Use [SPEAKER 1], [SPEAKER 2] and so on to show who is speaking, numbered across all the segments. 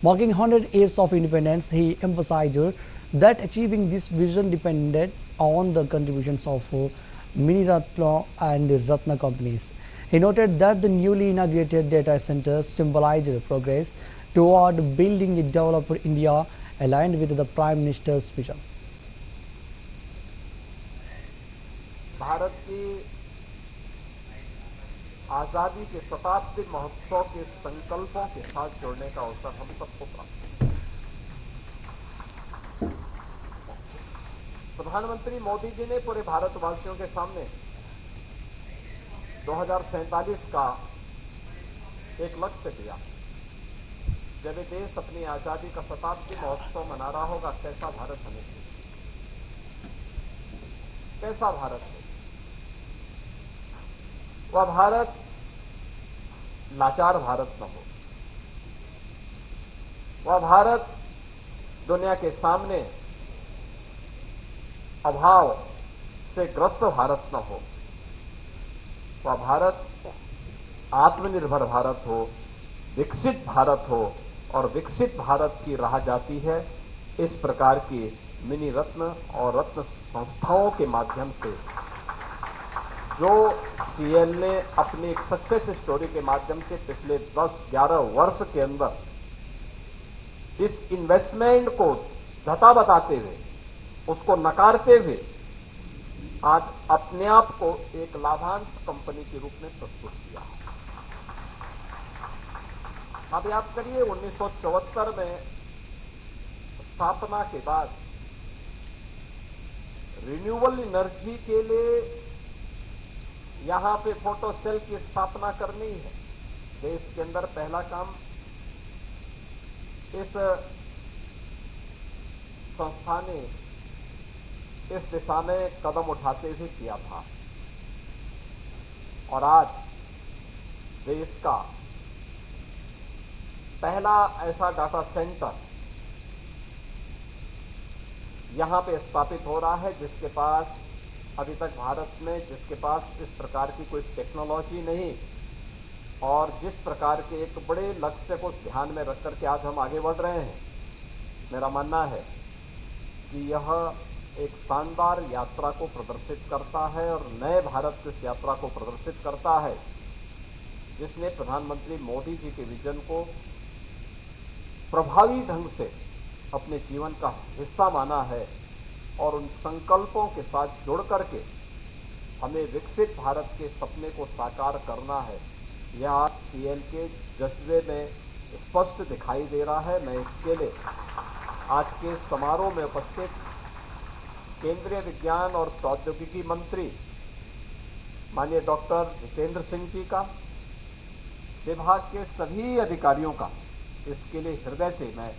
[SPEAKER 1] Marking 100 years of independence, he emphasized that achieving this vision depended on the contributions of Mini Ratna and Ratna companies. He noted that the newly inaugurated data centers symbolized progress toward building a developed India aligned with the Prime Minister's vision.
[SPEAKER 2] Bharat की आजादी के शताब्दी महोत्सव के संकल्पों के साथ जोड़ने का अवसर हम सबको प्राप्त हुआ। प्रधानमंत्री मोदी जी ने पूरे भारतवासियों के सामने 2047 का एक लक्ष्य दिया। जब ये देश अपनी आजादी का शताब्दी महोत्सव मना रहा होगा, कैसा भारत हमें चाहिए, कैसा भारत है? वह भारत लाचार भारत न हो, वह भारत दुनिया के सामने अभाव से ग्रस्त भारत न हो, वह भारत आत्मनिर्भर भारत हो, विकसित भारत हो और विकसित भारत की राह जाती है इस प्रकार की मिनी रत्न और रत्न संस्थाओं के माध्यम से, जो सीएल ने अपनी एक सक्सेस स्टोरी के माध्यम से पिछले 10-11 वर्ष के अंदर इस इन्वेस्टमेंट को धता बताते हुए, उसको नकारते हुए आज अपने आप को एक लाभांश कंपनी के रूप में प्रस्तुत किया। अब याद करिए 1974 में स्थापना के बाद रिन्यूएबल एनर्जी के लिए यहां पे फोटो सेल की स्थापना करनी है। देश के अंदर पहला काम इस संस्था ने इस दिशा में कदम उठाते हुए किया था और आज देश का पहला ऐसा डाटा सेंटर यहां पे स्थापित हो रहा है जिसके पास अभी तक भारत में जिसके पास इस प्रकार की कोई टेक्नोलॉजी नहीं और जिस प्रकार के एक बड़े लक्ष्य को ध्यान में रख करके आज हम आगे बढ़ रहे हैं। मेरा मानना है कि यह एक शानदार यात्रा को प्रदर्शित करता है और नए भारत की इस यात्रा को प्रदर्शित करता है जिसने प्रधानमंत्री मोदी जी के विजन को प्रभावी ढंग से अपने जीवन का हिस्सा माना है और उन संकल्पों के साथ जुड़ करके हमें विकसित भारत के सपने को साकार करना है। यह आज सीएल के जज्बे में स्पष्ट दिखाई दे रहा है। मैं इसके लिए आज के समारोह में उपस्थित केंद्रीय विज्ञान और प्रौद्योगिकी मंत्री माननीय डॉक्टर जितेंद्र सिंह जी का, विभाग के सभी अधिकारियों का इसके लिए हृदय से मैं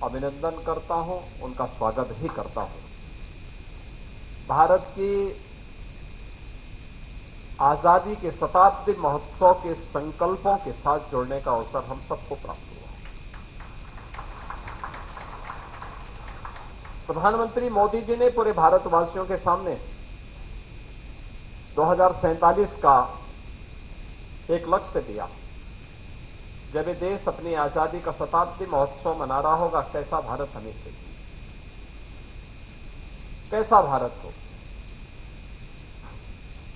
[SPEAKER 2] अभिनंदन करता हूं, उनका स्वागत भी करता हूं। भारत की आजादी के शताब्दी महोत्सव के संकल्पों के साथ जोड़ने का अवसर हम सबको प्राप्त हुआ। प्रधानमंत्री मोदी जी ने पूरे भारतवासियों के सामने 2047 का एक लक्ष्य दिया। जब ये देश अपनी आजादी का शताब्दी महोत्सव मना रहा होगा, कैसा भारत हमें चाहिए, कैसा भारत हो?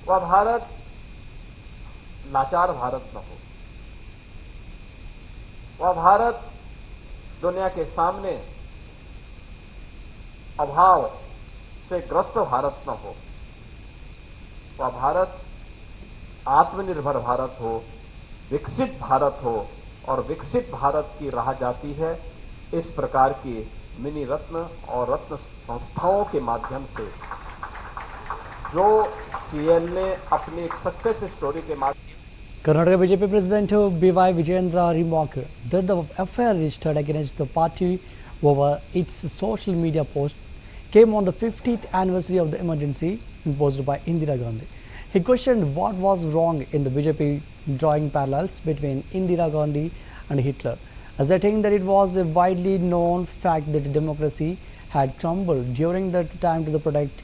[SPEAKER 2] वह भारत लाचार भारत न हो, वह भारत दुनिया के सामने अभाव से ग्रस्त भारत न हो, वह भारत आत्मनिर्भर भारत हो, विकसित भारत हो और विकसित भारत की राह जाती है इस प्रकार की मिनी रत्न और रत्न संस्थाओं के माध्यम से, जो सीएल ने अपनी एक सक्सेस स्टोरी के माध्यम।
[SPEAKER 1] Karnataka BJP President B.Y. Vijayendra remarked that the affair registered against the party over its social media post came on the 50th anniversary of the emergency imposed by Indira Gandhi. He questioned what was wrong in the BJP drawing parallels between Indira Gandhi and Hitler, asserting that it was a widely known fact that democracy had crumbled during that time to the product